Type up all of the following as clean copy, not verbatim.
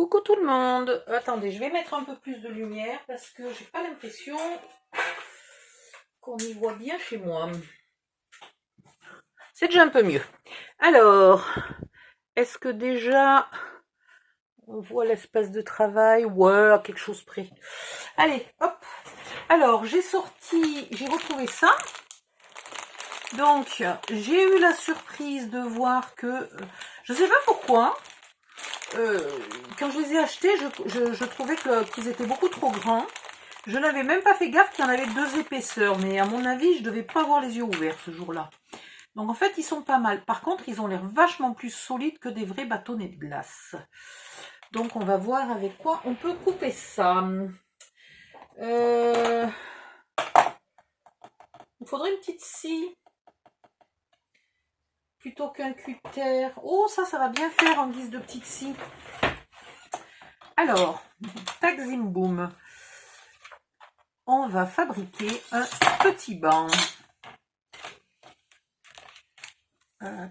Coucou tout le monde. Attendez, je vais mettre un peu plus de lumière parce que j'ai pas l'impression qu'on y voit bien chez moi. C'est déjà un peu mieux. Alors, est-ce que déjà on voit l'espace de travail? Ouais, à quelque chose près. Allez, hop. Alors, j'ai retrouvé ça. Donc, j'ai eu la surprise de voir que, je sais pas pourquoi, quand je les ai achetés, je trouvais qu'ils étaient beaucoup trop grands. Je n'avais même pas fait gaffe qu'il y en avait 2 épaisseurs, mais à mon avis, je devais pas avoir les yeux ouverts ce jour-là. Donc en fait, ils sont pas mal. Par contre, ils ont l'air vachement plus solides que des vrais bâtonnets de glace. Donc on va voir avec quoi on peut couper ça. Il faudrait une petite scie plutôt qu'un cutter. Oh, ça va bien faire en guise de petite scie. Alors, tac zim boum. On va fabriquer un petit banc.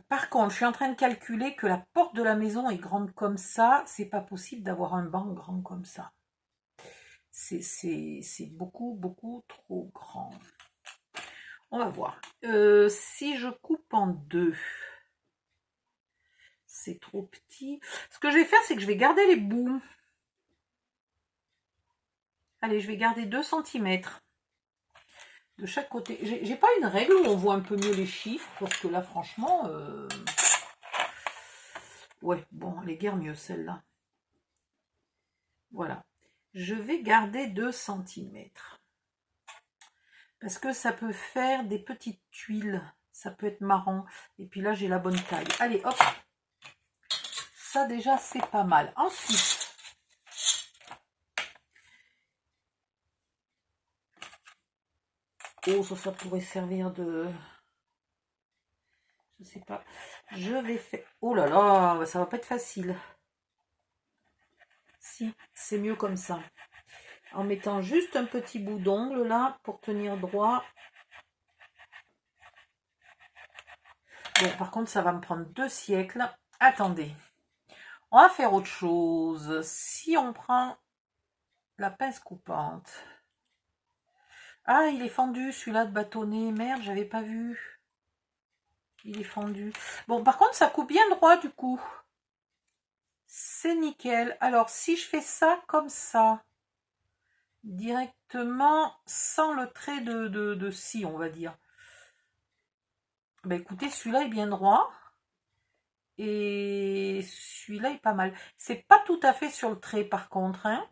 Par contre, je suis en train de calculer que la porte de la maison est grande comme ça. C'est pas possible d'avoir un banc grand comme ça. C'est beaucoup, beaucoup trop grand. On va voir. Si je coupe en deux, c'est trop petit. Ce que je vais faire, c'est que je vais garder les bouts. Allez, je vais garder 2 cm de chaque côté. J'ai pas une règle où on voit un peu mieux les chiffres, parce que là, franchement... Ouais, bon, elle est guère mieux celle-là. Voilà. Je vais garder 2 cm. Parce que ça peut faire des petites tuiles. Ça peut être marrant. Et puis là, j'ai la bonne taille. Allez, hop. Ça, déjà, c'est pas mal. Ensuite, oh, ça pourrait servir de... Je sais pas. Je vais faire... Oh là là, ça va pas être facile. Si, c'est mieux comme ça. En mettant juste un petit bout d'ongle là pour tenir droit. Bon, par contre, ça va me prendre 2 siècles. Attendez. On va faire autre chose. Si on prend la pince coupante. Ah, il est fendu celui-là de bâtonnet. Merde, j'avais pas vu. Il est fendu. Bon, par contre, ça coupe bien droit du coup. C'est nickel. Alors, si je fais ça comme ça, directement, sans le trait de scie, on va dire. Ben écoutez, celui-là est bien droit. Et celui-là est pas mal. C'est pas tout à fait sur le trait par contre. Hein.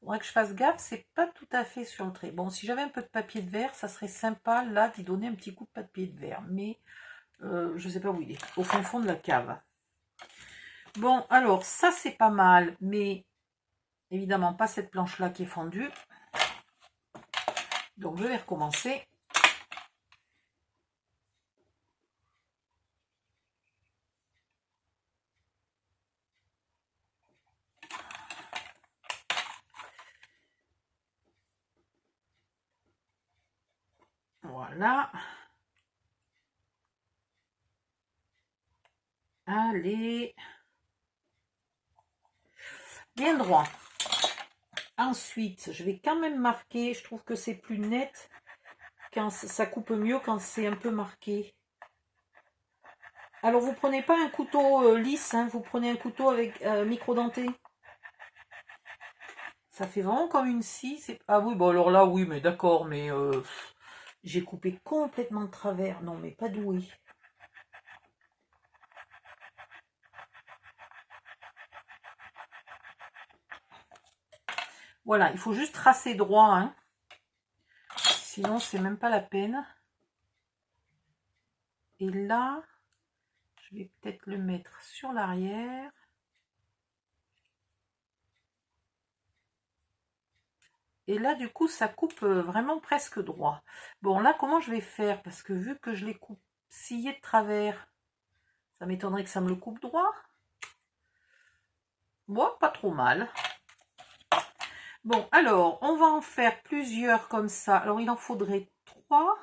Faudrait que je fasse gaffe, c'est pas tout à fait sur le trait. Bon, si j'avais un peu de papier de verre, ça serait sympa là d'y donner un petit coup de papier de verre. Mais je sais pas où il est. Au fond de la cave. Bon, alors ça c'est pas mal. Mais évidemment pas cette planche-là qui est fendue. Donc je vais recommencer. Voilà. Allez. Bien droit. Ensuite, je vais quand même marquer. Je trouve que c'est plus net. Quand ça coupe mieux quand c'est un peu marqué. Alors, vous prenez pas un couteau lisse. Hein, vous prenez un couteau avec micro-denté. Ça fait vraiment comme une scie. Ah oui, bon alors là, oui, mais d'accord. Mais j'ai coupé complètement de travers. Non, mais pas doué. Voilà, il faut juste tracer droit. Hein. Sinon, c'est même pas la peine. Et là, je vais peut-être le mettre sur l'arrière. Et là, du coup, ça coupe vraiment presque droit. Bon, là, comment je vais faire? Parce que vu que je les coupe sciés de travers, ça m'étonnerait que ça me le coupe droit. Bon, pas trop mal. Bon, alors, on va en faire plusieurs comme ça. Alors, il en faudrait 3.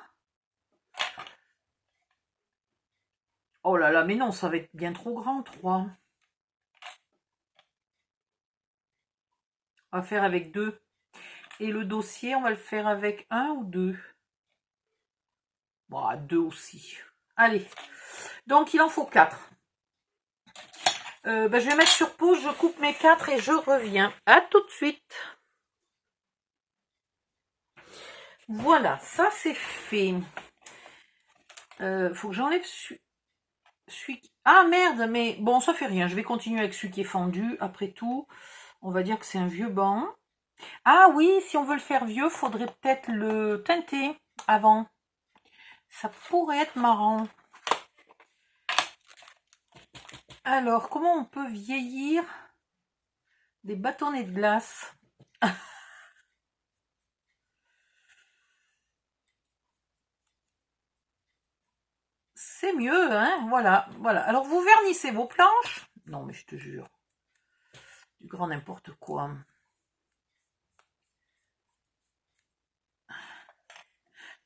Oh là là, mais non, ça va être bien trop grand, 3. On va faire avec 2. Et le dossier, on va le faire avec 1 ou 2. Bon, 2 aussi. Allez. Donc, il en faut 4. Je vais mettre sur pause, je coupe mes 4 et je reviens. À tout de suite. Voilà, ça c'est fait. Faut que j'enlève celui qui... Ah merde, mais bon, ça fait rien. Je vais continuer avec celui qui est fendu. Après tout, on va dire que c'est un vieux banc. Ah oui, si on veut le faire vieux, faudrait peut-être le teinter avant. Ça pourrait être marrant. Alors, comment on peut vieillir des bâtonnets de glace? C'est mieux, hein? Voilà, voilà. Alors, vous vernissez vos planches. Non, mais je te jure. Du grand n'importe quoi.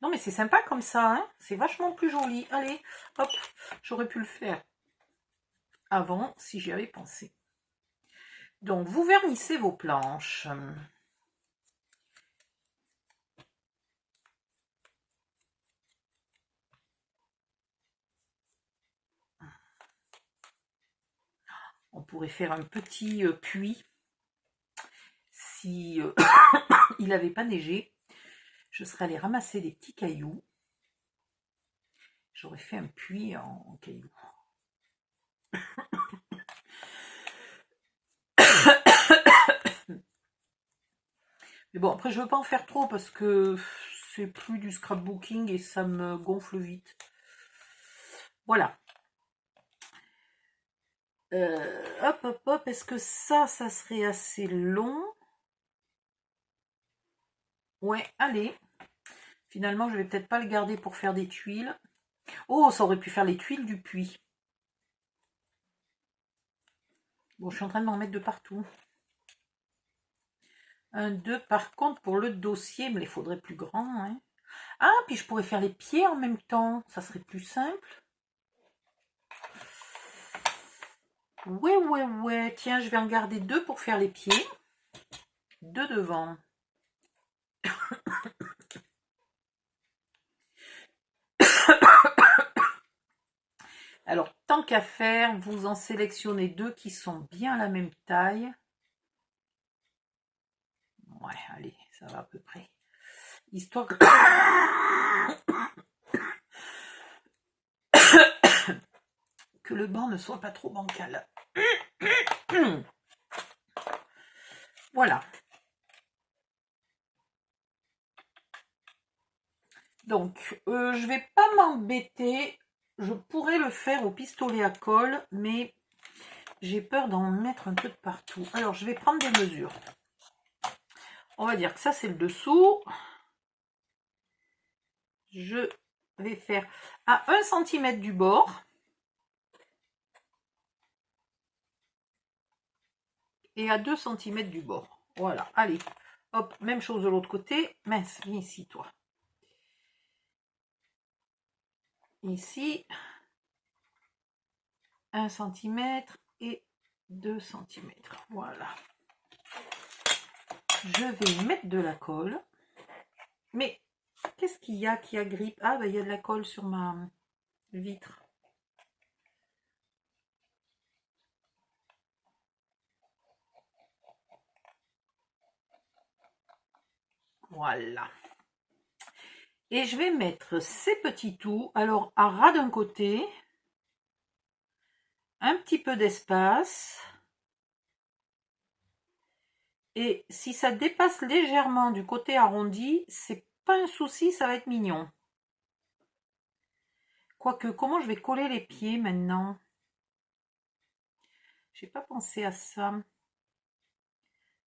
Non, mais c'est sympa comme ça, hein? C'est vachement plus joli. Allez, hop, j'aurais pu le faire avant si j'y avais pensé. Donc, vous vernissez vos planches. On pourrait faire un petit puits si il n'avait pas neigé. Je serais allée ramasser des petits cailloux. J'aurais fait un puits en cailloux. Mais bon, après, je ne veux pas en faire trop parce que c'est plus du scrapbooking et ça me gonfle vite. Voilà. Hop, hop, hop. Est-ce que ça serait assez long? Ouais, allez. Finalement, je vais peut-être pas le garder pour faire des tuiles. Oh, ça aurait pu faire les tuiles du puits. Bon, je suis en train de m'en mettre de partout. 1, 2. Par contre, pour le dossier, il me les faudrait plus grands. Hein. Ah, puis je pourrais faire les pieds en même temps. Ça serait plus simple. Ouais, ouais, ouais. Tiens, je vais en garder 2 pour faire les pieds. 2 devant. Alors, tant qu'à faire, vous en sélectionnez 2 qui sont bien à la même taille. Ouais, allez, ça va à peu près. Histoire que... que le banc ne soit pas trop bancal. Voilà. Donc, je vais pas m'embêter. Je pourrais le faire au pistolet à colle, mais j'ai peur d'en mettre un peu de partout. Alors, je vais prendre des mesures. On va dire que ça, c'est le dessous. Je vais faire à 1 cm du bord. Et à 2 cm du bord. Voilà, allez. Hop, même chose de l'autre côté. Mince, viens ici, toi. Ici, 1 cm et 2 cm. Voilà. Je vais mettre de la colle. Mais qu'est-ce qu'il y a qui agrippe? Ah, ben, il y a de la colle sur ma vitre. Voilà. Et je vais mettre ces petits tout. Alors, à ras d'un côté, un petit peu d'espace. Et si ça dépasse légèrement du côté arrondi, c'est pas un souci, ça va être mignon. Quoique, comment je vais coller les pieds maintenant? J'ai pas pensé à ça.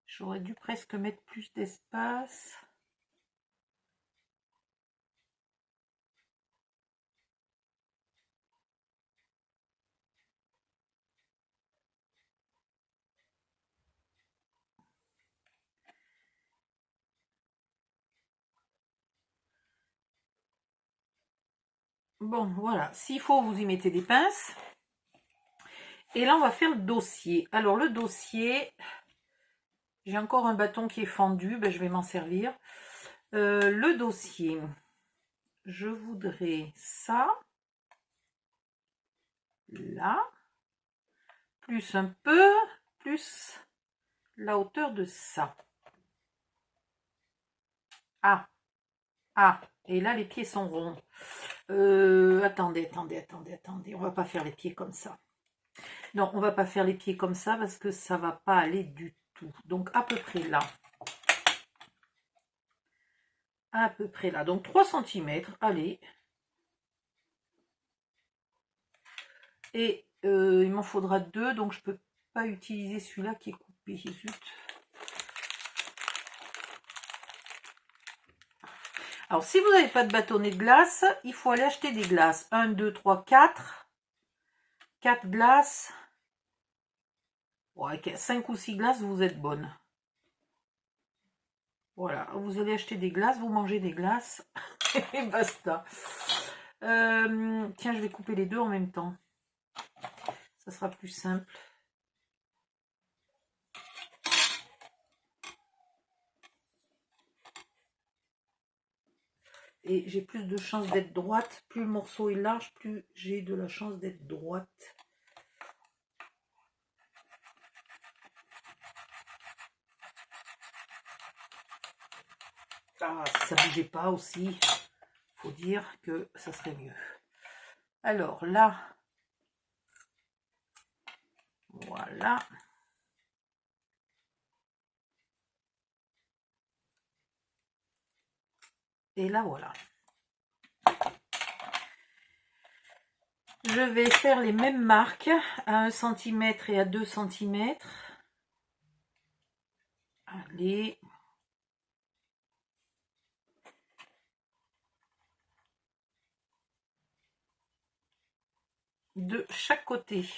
J'aurais dû presque mettre plus d'espace. Bon, voilà. S'il faut, vous y mettez des pinces. Et là, on va faire le dossier. Alors, le dossier, J'ai encore un bâton qui est fendu, ben, je vais m'en servir. Le dossier, je voudrais ça, là, plus un peu, plus la hauteur de ça. Ah, ah, et là les pieds sont ronds. Attendez, on va pas faire les pieds comme ça. Non, on va pas faire les pieds comme ça parce que ça va pas aller du tout. Donc à peu près là. À peu près là. Donc 3 cm, allez. Et il m'en faudra 2, donc je peux pas utiliser celui-là qui est coupé. Zut. Alors si vous n'avez pas de bâtonnet de glace, il faut aller acheter des glaces. 1, 2, 3, 4. 4 glaces. Ouais, 5 ou 6 glaces, vous êtes bonne. Voilà, vous allez acheter des glaces, vous mangez des glaces. Et basta. Tiens, je vais couper les deux en même temps. Ça sera plus simple. Et j'ai plus de chances d'être droite. Plus le morceau est large, plus j'ai de la chance d'être droite. Ah, si ça bougeait pas aussi, faut dire que ça serait mieux. Alors là, voilà. Et là, voilà. Je vais faire les mêmes marques à 1 cm et à 2 cm. Allez. De chaque côté.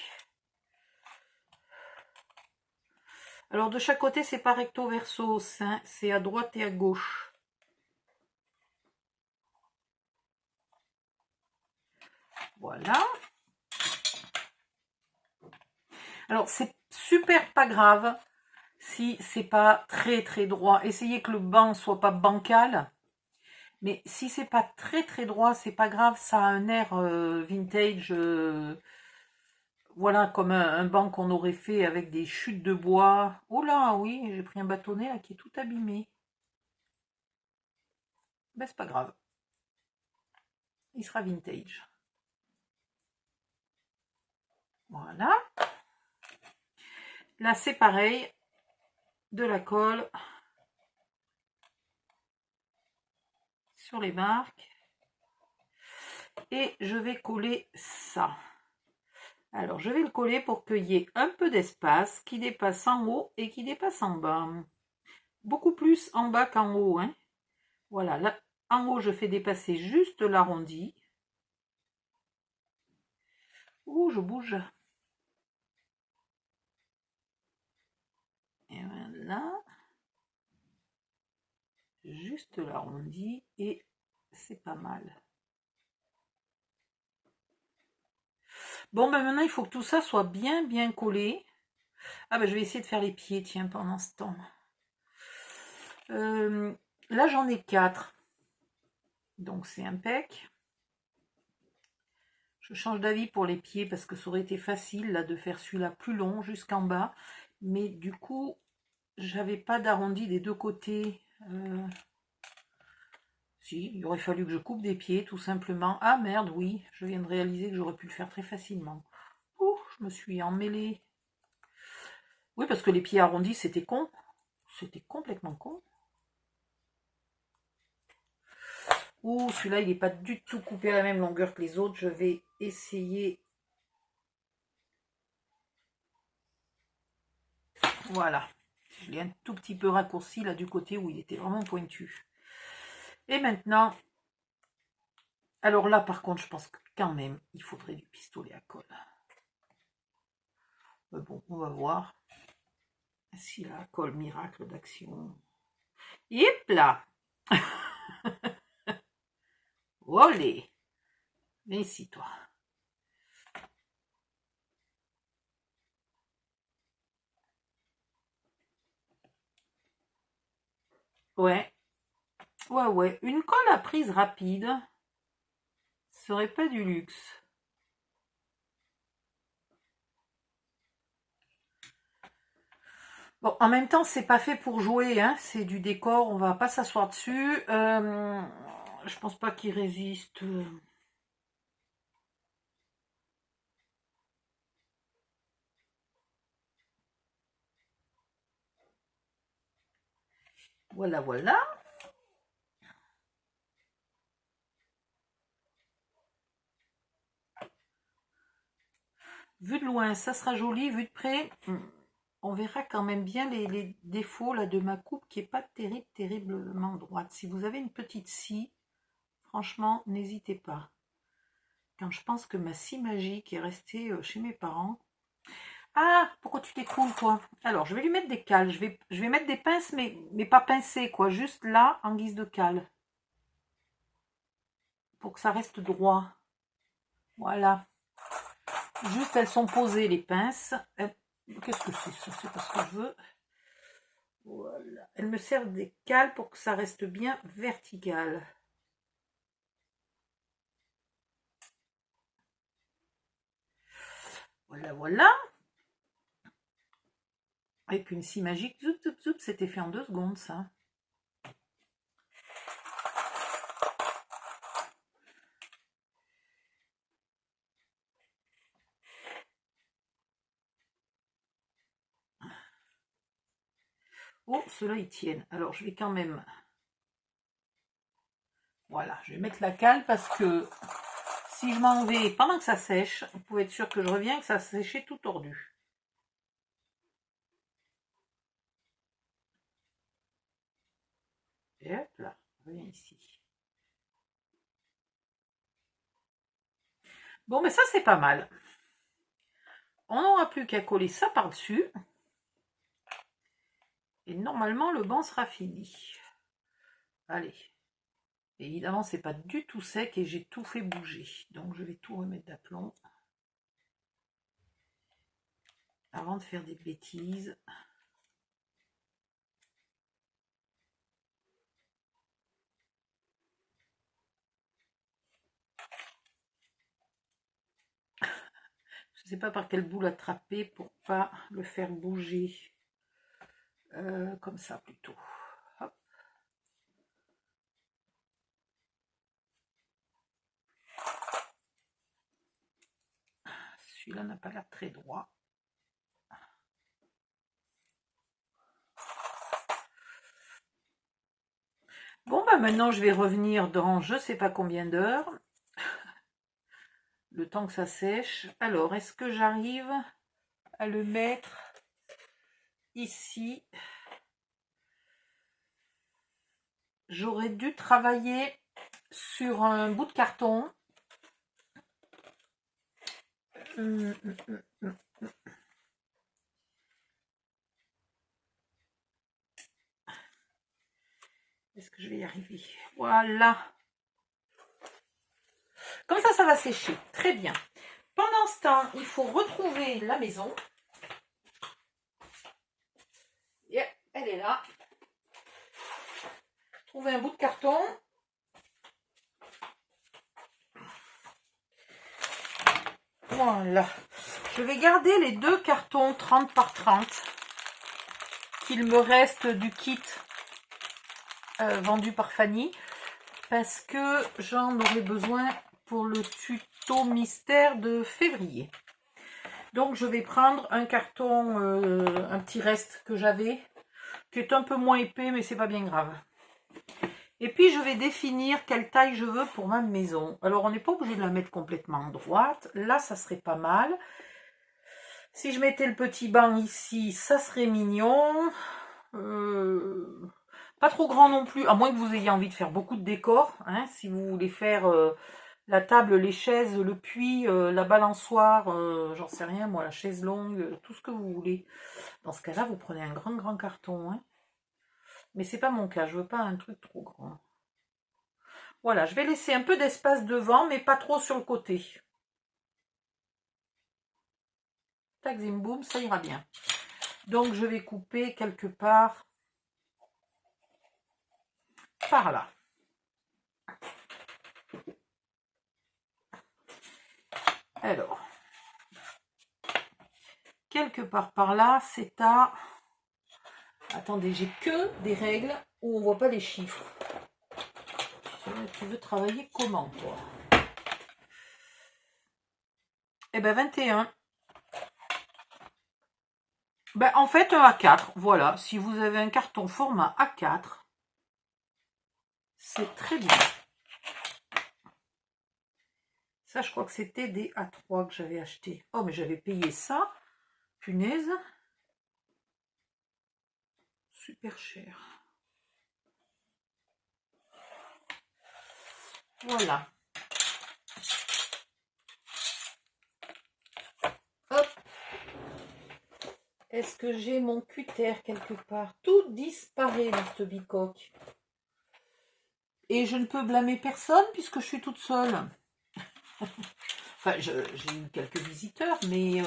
Alors de chaque côté, c'est pas recto verso, c'est à droite et à gauche. Voilà. Alors c'est super pas grave si c'est pas très droit. Essayez que le banc soit pas bancal. Mais si c'est pas très droit, c'est pas grave, ça a un air vintage. Voilà, comme un banc qu'on aurait fait avec des chutes de bois. Oh là, oui, j'ai pris un bâtonnet là qui est tout abîmé. Ben c'est pas grave. Il sera vintage. Voilà. Là c'est pareil. De la colle sur les marques. Et je vais coller ça. Alors, je vais le coller pour qu'il y ait un peu d'espace qui dépasse en haut et qui dépasse en bas. Beaucoup plus en bas qu'en haut. Hein. Voilà, là, en haut, je fais dépasser juste l'arrondi. Ouh, je bouge. Et voilà. Juste l'arrondi et c'est pas mal. Bon, ben maintenant, il faut que tout ça soit bien collé. Ah ben, je vais essayer de faire les pieds, tiens, pendant ce temps. Là, j'en ai 4. Donc, c'est impec. Je change d'avis pour les pieds parce que ça aurait été facile là de faire celui-là plus long jusqu'en bas. Mais du coup, j'avais pas d'arrondi des deux côtés. Si, il aurait fallu que je coupe des pieds tout simplement. Ah merde, oui, je viens de réaliser que j'aurais pu le faire très facilement. Ouh, je me suis emmêlée. Oui, parce que les pieds arrondis, c'était con. C'était complètement con. Ouh, celui-là, il n'est pas du tout coupé à la même longueur que les autres. Je vais essayer. Voilà. Je l'ai un tout petit peu raccourci là du côté où il était vraiment pointu. Et maintenant, alors là par contre, je pense que quand même, il faudrait du pistolet à colle. Mais bon, on va voir si la colle miracle d'action. Yep là. Olé. Viens ici toi. Ouais, ouais. Une colle à prise rapide serait pas du luxe. Bon, en même temps, c'est pas fait pour jouer, hein. C'est du décor, on va pas s'asseoir dessus. Je pense pas qu'il résiste. Voilà. Vu de loin, ça sera joli. Vu de près, on verra quand même bien les défauts là, de ma coupe qui est pas terriblement droite. Si vous avez une petite scie, franchement, n'hésitez pas. Quand je pense que ma scie magique est restée chez mes parents. Ah, pourquoi tu t'écroules, toi? Alors, je vais lui mettre des cales. Je vais mettre des pinces, mais pas pincées, quoi. Juste là, en guise de cale. Pour que ça reste droit. Voilà. Juste, elles sont posées, les pinces. Qu'est-ce que c'est ça? C'est pas ce que je veux. Voilà. Elles me servent des cales pour que ça reste bien vertical. Voilà. Avec une scie magique, zoup, c'était fait en 2 secondes, ça. Oh, ceux-là, ils tiennent. Alors, je vais quand même... Voilà, je vais mettre la cale parce que si je m'en vais pendant que ça sèche, vous pouvez être sûr que je reviens que ça séché tout tordu. Et hop là, je reviens ici. Bon, mais ça, c'est pas mal. On n'aura plus qu'à coller ça par-dessus. Et normalement, le banc sera fini. Allez. Évidemment, c'est pas du tout sec et j'ai tout fait bouger. Donc, je vais tout remettre d'aplomb. Avant de faire des bêtises. Je ne sais pas par quelle boule attraper pour pas le faire bouger. Comme ça plutôt. Hop. Celui-là n'a pas l'air très droit. Bon, bah maintenant, je vais revenir dans je sais pas combien d'heures. Le temps que ça sèche. Alors, est-ce que j'arrive à le mettre ici? J'aurais dû travailler sur un bout de carton. Est-ce que je vais y arriver? Voilà. Comme ça va sécher. Très bien. Pendant ce temps, il faut retrouver la maison. Yeah, elle est là. Trouver un bout de carton. Voilà. Je vais garder les 2 cartons 30 par 30 qu'il me reste du kit vendu par Fanny parce que j'en aurai besoin pour le tuto mystère de février. Donc je vais prendre un carton, un petit reste que j'avais, qui est un peu moins épais mais c'est pas bien grave. Et puis je vais définir quelle taille je veux pour ma maison. Alors on n'est pas obligé de la mettre complètement droite. Là ça serait pas mal. Si je mettais le petit banc ici, ça serait mignon. Pas trop grand non plus, à moins que vous ayez envie de faire beaucoup de décors. Hein, si vous voulez faire la table, les chaises, le puits, la balançoire, j'en sais rien moi, la chaise longue, tout ce que vous voulez. Dans ce cas-là, vous prenez un grand carton. Hein. Mais c'est pas mon cas, je veux pas un truc trop grand. Voilà, je vais laisser un peu d'espace devant, mais pas trop sur le côté. Tac, zim, boum, ça ira bien. Donc je vais couper quelque part par là. Alors, quelque part par là, c'est à... Attendez, j'ai que des règles où on voit pas les chiffres. Tu veux travailler comment, toi? Eh ben, 21. Ben, en fait, un A4, voilà. Si vous avez un carton format A4, c'est très bien. Ça, je crois que c'était des A3 que j'avais acheté. Oh, mais j'avais payé ça. Punaise. Super cher. Voilà. Hop. Est-ce que j'ai mon cutter quelque part? Tout disparaît dans cette bicoque. Et je ne peux blâmer personne puisque je suis toute seule. Enfin, j'ai eu quelques visiteurs, mais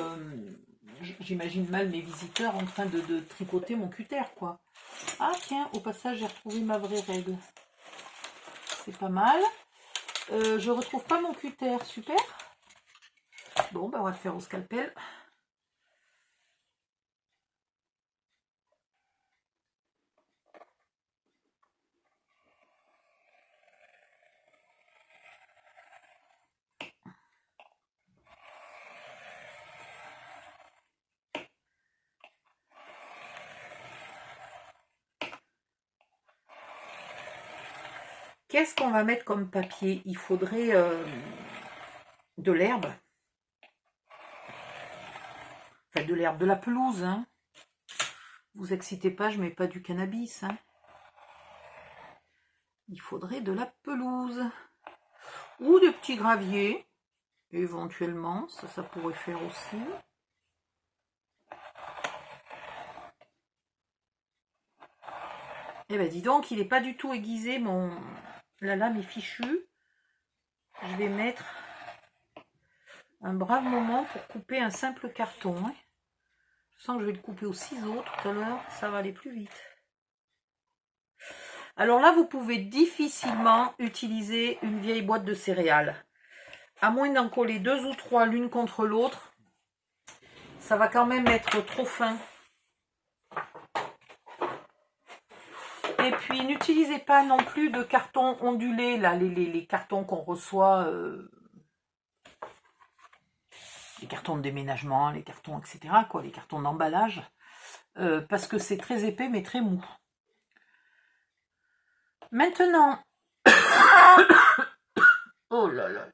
j'imagine mal mes visiteurs en train de tricoter mon cutter, quoi. Ah tiens, au passage, j'ai retrouvé ma vraie règle. C'est pas mal. Je retrouve pas mon cutter, super. Bon, ben on va le faire au scalpel. Qu'est-ce qu'on va mettre comme papier? Il faudrait de l'herbe. Enfin, de l'herbe, de la pelouse, hein. Vous excitez pas, je mets pas du cannabis, hein. Il faudrait de la pelouse. Ou des petits graviers, éventuellement. Ça pourrait faire aussi. Eh ben dis donc, il n'est pas du tout aiguisé, la lame est fichue. Je vais mettre un brave moment pour couper un simple carton. Hein. Je sens que je vais le couper au ciseau tout à l'heure, ça va aller plus vite. Alors là, vous pouvez difficilement utiliser une vieille boîte de céréales. À moins d'en coller 2 ou 3 l'une contre l'autre, ça va quand même être trop fin. Et puis, n'utilisez pas non plus de cartons ondulés, là, les cartons qu'on reçoit, les cartons de déménagement, les cartons, etc., quoi, les cartons d'emballage, parce que c'est très épais, mais très mou. Maintenant, oh là là,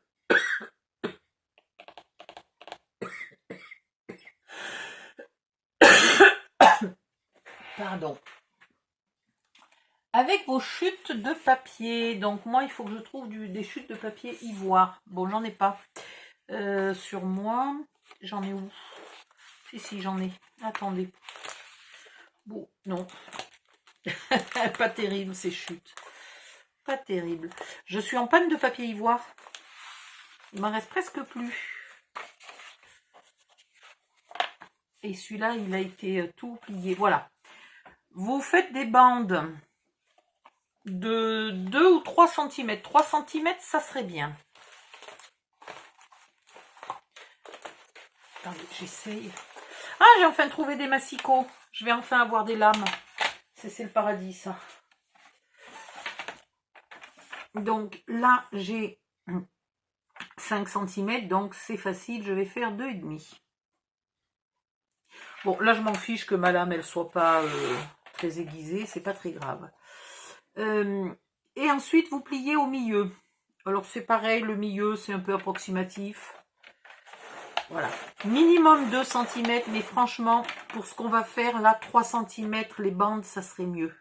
pardon. Avec vos chutes de papier, donc moi il faut que je trouve des chutes de papier ivoire. Bon, j'en ai pas. Sur moi, j'en ai où? Si, j'en ai. Attendez. Bon, non. Pas terrible ces chutes. Pas terrible. Je suis en panne de papier ivoire. Il m'en reste presque plus. Et celui-là, il a été tout plié. Voilà. Vous faites des bandes de 2 ou 3 cm. 3 cm, ça serait bien. Attendez, j'essaye. Ah, j'ai enfin trouvé des massicots. Je vais enfin avoir des lames. C'est le paradis, ça. Donc là, j'ai 5 cm, donc c'est facile. Je vais faire 2,5. Bon, là, je m'en fiche que ma lame, elle soit pas très aiguisée. C'est pas très grave. Et ensuite, vous pliez au milieu. Alors, c'est pareil, le milieu, c'est un peu approximatif. Voilà. Minimum 2 cm, mais franchement, pour ce qu'on va faire, là, 3 cm, les bandes, ça serait mieux.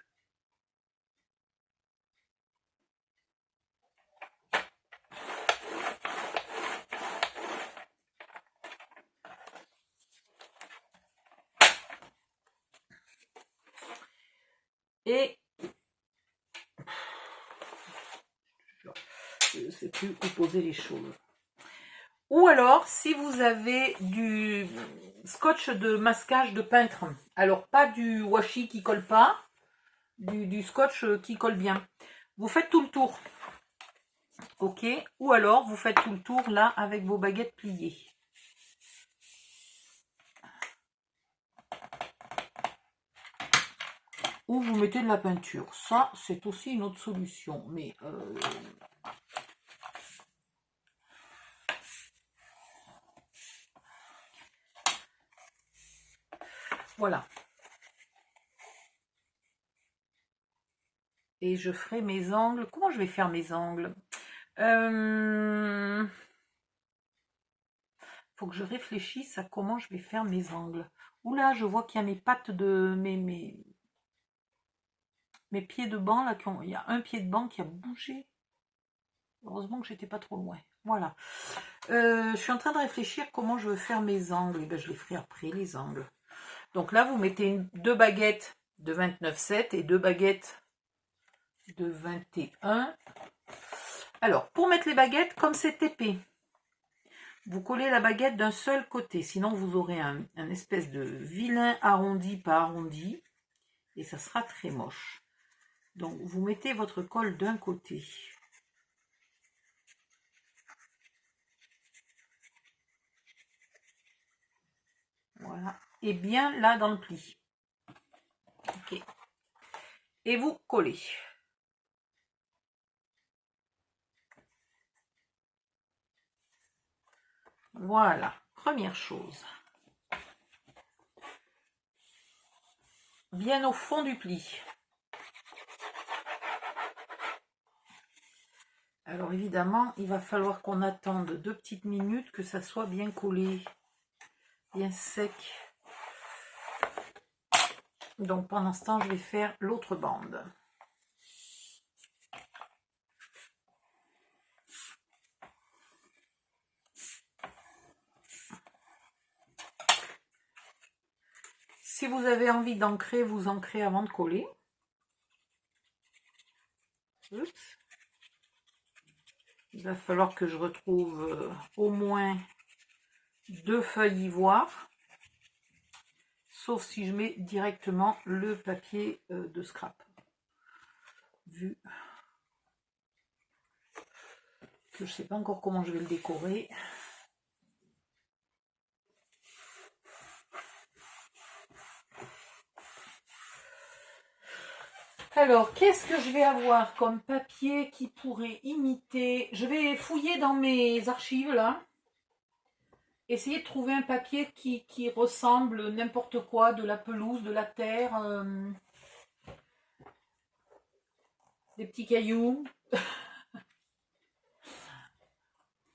Et je ne sais plus où poser les choses. Ou alors, si vous avez du scotch de masquage de peintre, alors pas du washi qui colle pas, du scotch qui colle bien. Vous faites tout le tour. Ok, ou alors vous faites tout le tour là avec vos baguettes pliées. Ou vous mettez de la peinture. Ça, c'est aussi une autre solution. Mais voilà. Et je ferai mes angles. Comment je vais faire mes angles? Faut que je réfléchisse à comment je vais faire mes angles. Oula, je vois qu'il y a mes pattes de mes pieds de banc là. Il y a un pied de banc qui a bougé. Heureusement que j'étais pas trop loin. Voilà. Je suis en train de réfléchir comment je veux faire mes angles. Et ben, je les ferai après les angles. Donc là, vous mettez deux baguettes de 29,7 et deux baguettes de 21. Alors, pour mettre les baguettes, comme c'est épais, vous collez la baguette d'un seul côté. Sinon, vous aurez un espèce de vilain arrondi pas arrondi. Et ça sera très moche. Donc, vous mettez votre colle d'un côté. Voilà. Et bien là dans le pli. Ok. Et vous collez. Voilà. Première chose. Bien au fond du pli. Alors évidemment, il va falloir qu'on attende 2 petites minutes que ça soit bien collé, bien sec. Donc pendant ce temps, je vais faire l'autre bande. Si vous avez envie d'ancrer, vous ancrez avant de coller. Oups. Il va falloir que je retrouve au moins 2 feuilles ivoire. Sauf si je mets directement le papier de scrap. Vu que je ne sais pas encore comment je vais le décorer. Alors, qu'est-ce que je vais avoir comme papier qui pourrait imiter? Je vais fouiller dans mes archives, là. Essayer de trouver un papier qui ressemble n'importe quoi, de la pelouse, de la terre, des petits cailloux.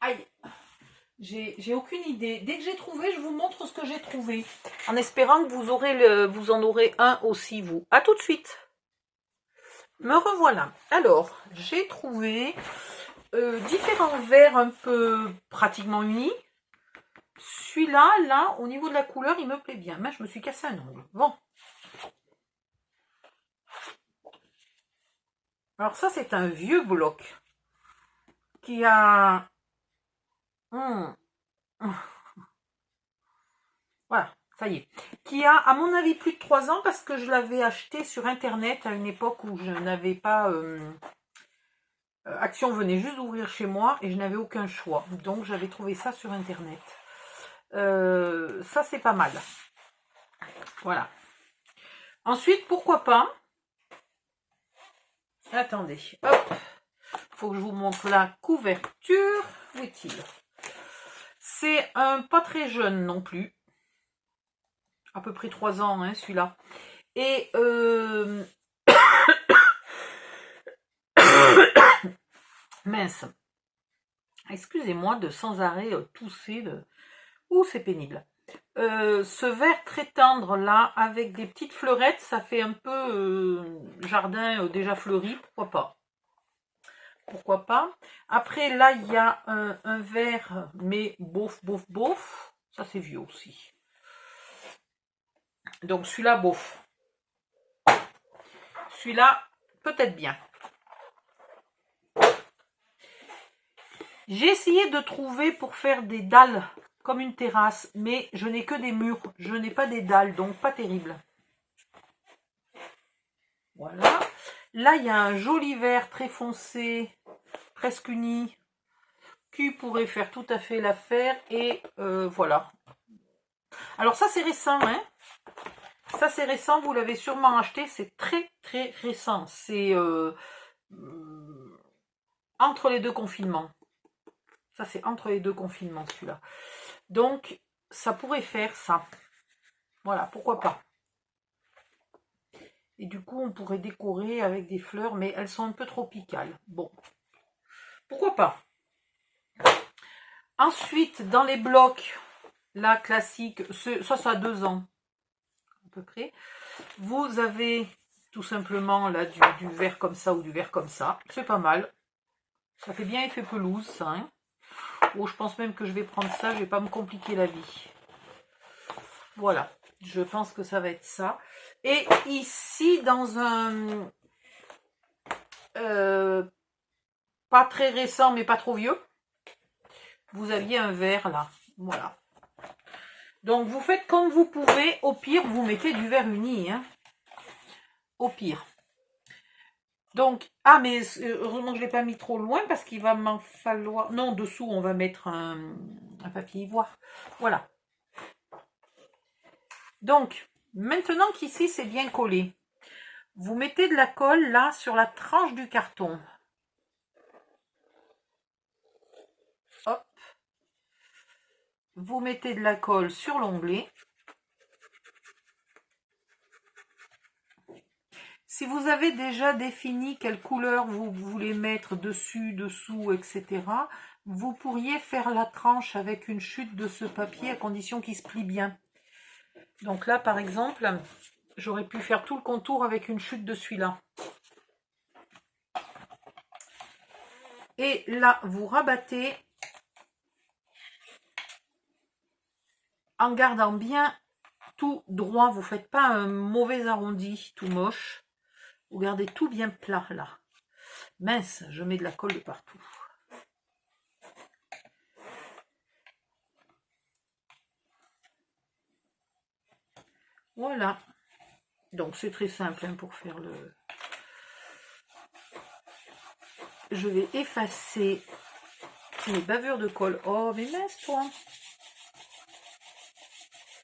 Aïe! J'ai aucune idée. Dès que j'ai trouvé, je vous montre ce que j'ai trouvé. En espérant que vous en aurez un aussi, vous. À tout de suite! Me revoilà. Alors, j'ai trouvé différents verres un peu pratiquement unis. Celui-là, là, au niveau de la couleur, il me plaît bien. Mais je me suis cassé un ongle. Bon. Alors ça, c'est un vieux bloc qui a... Voilà, ça y est. Qui a, à mon avis, plus de 3 ans parce que je l'avais acheté sur Internet à une époque où je n'avais pas... Action venait juste d'ouvrir chez moi et je n'avais aucun choix. Donc, j'avais trouvé ça sur Internet. Ça, c'est pas mal. Voilà. Ensuite, pourquoi pas... Attendez, hop. Faut que je vous montre la couverture. Où est-il? C'est un pas très jeune non plus. À peu près 3 ans, hein, celui-là. Et... mince. Excusez-moi de sans arrêt tousser. Ouh, c'est pénible. Ce vert très tendre là, avec des petites fleurettes, ça fait un peu jardin déjà fleuri, pourquoi pas. Pourquoi pas. Après, là, il y a un vert, mais bof, bof, bof. Ça, c'est vieux aussi. Donc, celui-là, bof. Celui-là, peut-être bien. J'ai essayé de trouver pour faire des dalles comme une terrasse, mais je n'ai que des murs. Je n'ai pas des dalles, donc pas terrible. Voilà. Là, il y a un joli vert très foncé, presque uni, qui pourrait faire tout à fait l'affaire. Et voilà. Alors ça, c'est récent, hein. Ça, c'est récent, vous l'avez sûrement acheté. C'est très, très récent. C'est entre les deux confinements. Ça, c'est entre les deux confinements, celui-là. Donc, ça pourrait faire ça. Voilà, pourquoi pas. Et du coup, on pourrait décorer avec des fleurs, mais elles sont un peu tropicales. Bon, pourquoi pas. Ensuite, dans les blocs, là, classique, ça a 2 ans, à peu près. Vous avez tout simplement là du vert comme ça ou du vert comme ça. C'est pas mal. Ça fait bien effet pelouse, ça. Hein. Oh, je pense même que je vais prendre ça, je vais pas me compliquer la vie. Voilà, je pense que ça va être ça. Et ici, dans un... pas très récent, mais pas trop vieux, vous aviez un vert là. Voilà. Donc, vous faites comme vous pouvez. Au pire, vous mettez du vert uni. Hein. Au pire. Donc, ah, mais heureusement que je ne l'ai pas mis trop loin parce qu'il va m'en falloir... Non, dessous, on va mettre un papier ivoire. Voilà. Donc, maintenant qu'ici, c'est bien collé, vous mettez de la colle, là, sur la tranche du carton. Hop. Vous mettez de la colle sur l'onglet. Si vous avez déjà défini quelle couleur vous voulez mettre dessus, dessous, etc., vous pourriez faire la tranche avec une chute de ce papier à condition qu'il se plie bien. Donc là, par exemple, j'aurais pu faire tout le contour avec une chute de celui-là. Et là, vous rabattez en gardant bien tout droit. Vous ne faites pas un mauvais arrondi, tout moche. Vous gardez tout bien plat, là. Mince, je mets de la colle de partout. Voilà. Donc, c'est très simple hein, pour faire le... Je vais effacer mes bavures de colle. Oh, mais mince, toi.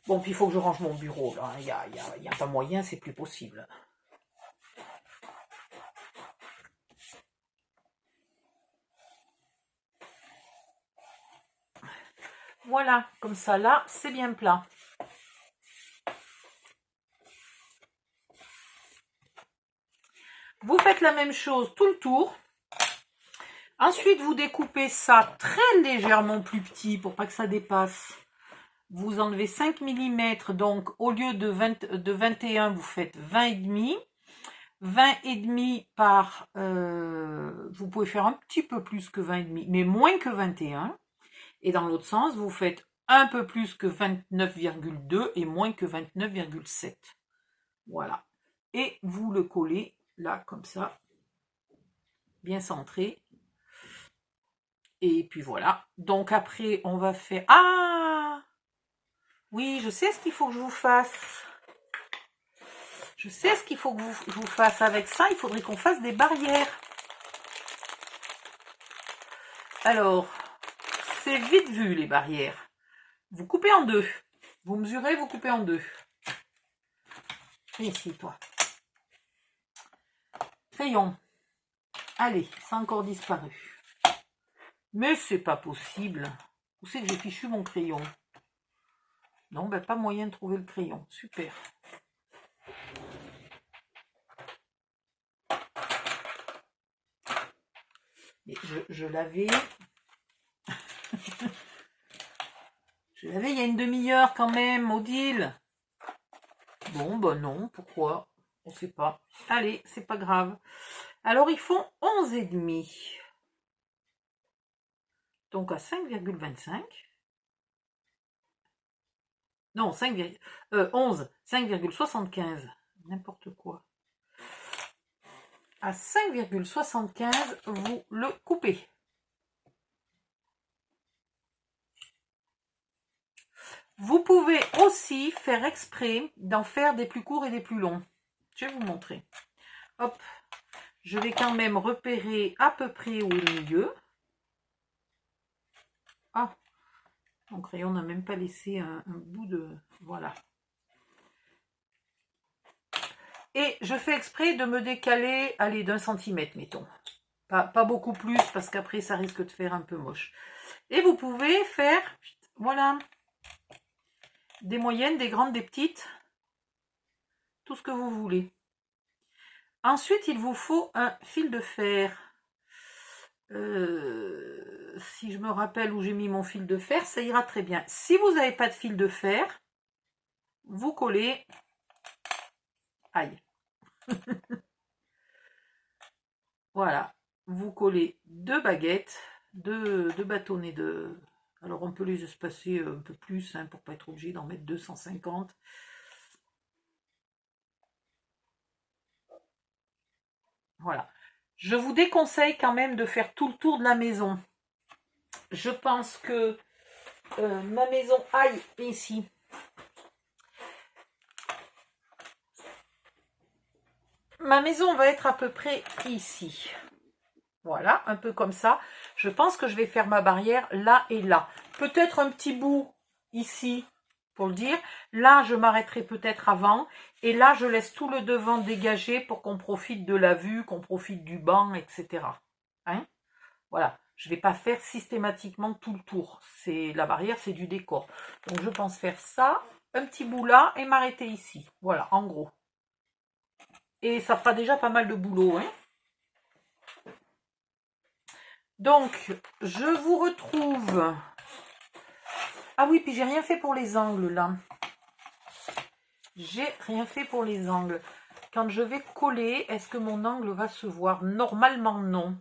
Bon, puis il faut que je range mon bureau, là. Il n'y a pas moyen, c'est plus possible. Voilà, comme ça, là, c'est bien plat. Vous faites la même chose tout le tour. Ensuite, vous découpez ça très légèrement plus petit pour pas que ça dépasse. Vous enlevez 5 mm, donc au lieu de 21, vous faites 20,5. 20,5 par... vous pouvez faire un petit peu plus que 20,5, mais moins que 21. Et dans l'autre sens, vous faites un peu plus que 29,2 et moins que 29,7. Voilà. Et vous le collez là, comme ça, bien centré. Et puis voilà. Donc après, on va faire... Ah! Oui, je sais ce qu'il faut que je vous fasse. Je sais ce qu'il faut que je vous fasse. Avec ça, il faudrait qu'on fasse des barrières. Alors, c'est vite vu, les barrières. Vous coupez en deux. Vous mesurez, vous coupez en deux. Ici, toi. Crayon. Allez, ça a encore disparu. Mais c'est pas possible. Où c'est que j'ai fichu mon crayon? Non, ben pas moyen de trouver le crayon. Super. Et je l'avais. Je l'avais il y a une demi-heure quand même, Odile. Bon, ben non, pourquoi? On sait pas. Allez, c'est pas grave. Alors, ils font 11,5. Donc, à 5,25. Non, 11, 5,75. N'importe quoi. À 5,75, vous le coupez. Vous pouvez aussi faire exprès d'en faire des plus courts et des plus longs. Je vais vous montrer. Hop. je vais quand même repérer à peu près au milieu. Ah, mon crayon n'a même pas laissé un bout de... Voilà. Et je fais exprès de me décaler, allez, d'1 centimètre, mettons. Pas beaucoup plus, parce qu'après, ça risque de faire un peu moche. Et vous pouvez faire, voilà, des moyennes, des grandes, des petites, tout ce que vous voulez. Ensuite, il vous faut un fil de fer. Si je me rappelle où j'ai mis mon fil de fer, ça ira très bien. Si vous n'avez pas de fil de fer, vous collez... Aïe. Voilà. Vous collez 2 baguettes, 2 bâtonnets de... Alors, on peut les espacer un peu plus, hein, pour ne pas être obligé d'en mettre 250. Voilà. Je vous déconseille quand même de faire tout le tour de la maison. Je pense que ma maison aille ici. Ma maison va être à peu près ici. Voilà, un peu comme ça. Je pense que je vais faire ma barrière là et là. Peut-être un petit bout ici, pour le dire. Là, je m'arrêterai peut-être avant. Et là, je laisse tout le devant dégagé pour qu'on profite de la vue, qu'on profite du banc, etc. Hein? Voilà. Je ne vais pas faire systématiquement tout le tour. La barrière, c'est du décor. Donc, je pense faire ça, un petit bout là et m'arrêter ici. Voilà, en gros. Et ça fera déjà pas mal de boulot, hein. Donc, je vous retrouve... Ah oui, puis j'ai rien fait pour les angles, là. J'ai rien fait pour les angles. Quand je vais coller, est-ce que mon angle va se voir? Normalement, non.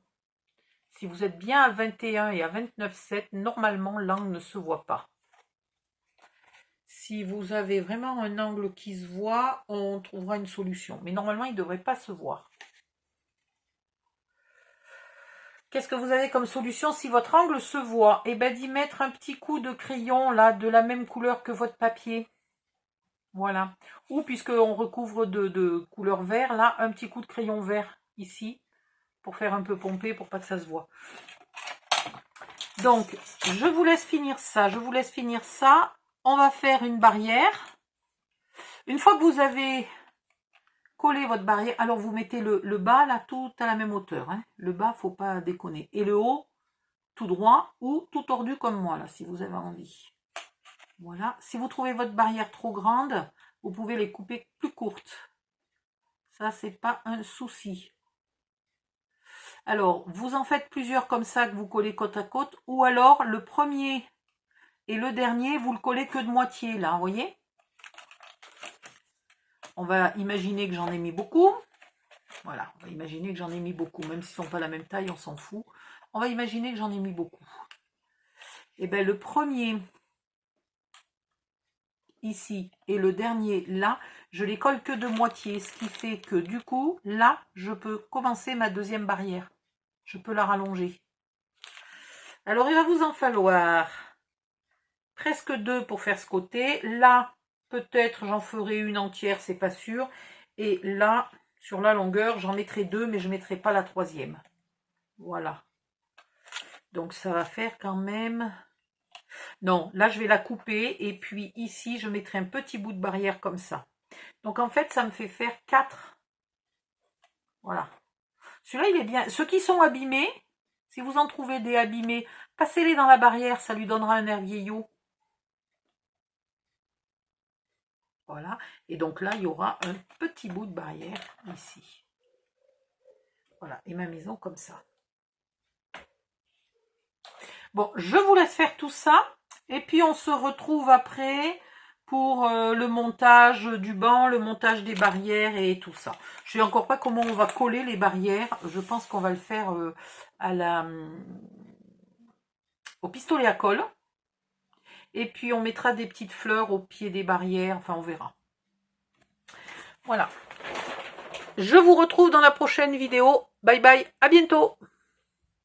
Si vous êtes bien à 21 et à 29,7, normalement, l'angle ne se voit pas. Si vous avez vraiment un angle qui se voit, on trouvera une solution. Mais normalement, il ne devrait pas se voir. Qu'est-ce que vous avez comme solution si votre angle se voit? Eh bien, d'y mettre un petit coup de crayon, là, de la même couleur que votre papier. Voilà. Ou, puisqu'on recouvre de couleur vert, là, un petit coup de crayon vert, ici, pour faire un peu pomper, pour pas que ça se voit. Donc, je vous laisse finir ça. Je vous laisse finir ça. On va faire une barrière. Une fois que vous avez collé votre barrière, alors vous mettez le bas, là, tout à la même hauteur. Hein. Le bas, faut pas déconner. Et le haut, tout droit ou tout tordu comme moi, là, si vous avez envie. Voilà. Si vous trouvez votre barrière trop grande, vous pouvez les couper plus courtes. Ça, c'est pas un souci. Alors, vous en faites plusieurs comme ça que vous collez côte à côte. Ou alors, le premier et le dernier, vous le collez que de moitié, là, vous voyez? On va imaginer que j'en ai mis beaucoup. Voilà, on va imaginer que j'en ai mis beaucoup. Même s'ils ne sont pas la même taille, on s'en fout. On va imaginer que j'en ai mis beaucoup. Et bien, le premier ici et le dernier là, je les colle que de moitié. Ce qui fait que du coup, là, je peux commencer ma deuxième barrière. Je peux la rallonger. Alors, il va vous en falloir presque 2 pour faire ce côté. Là, peut-être j'en ferai une entière, c'est pas sûr. Et là, sur la longueur, j'en mettrai 2, mais je ne mettrai pas la troisième. Voilà. Donc, ça va faire quand même... Non, là, je vais la couper. Et puis, ici, je mettrai un petit bout de barrière comme ça. Donc, en fait, ça me fait faire 4. Voilà. Celui-là, il est bien. Ceux qui sont abîmés, si vous en trouvez des abîmés, passez-les dans la barrière. Ça lui donnera un air vieillot. Voilà. Et donc là, il y aura un petit bout de barrière ici. Voilà. Et ma maison comme ça. Bon, je vous laisse faire tout ça. Et puis, on se retrouve après pour le montage du banc, le montage des barrières et tout ça. Je ne sais encore pas comment on va coller les barrières. Je pense qu'on va le faire au pistolet à colle. Et puis, on mettra des petites fleurs au pied des barrières. Enfin, on verra. Voilà. Je vous retrouve dans la prochaine vidéo. Bye bye, à bientôt.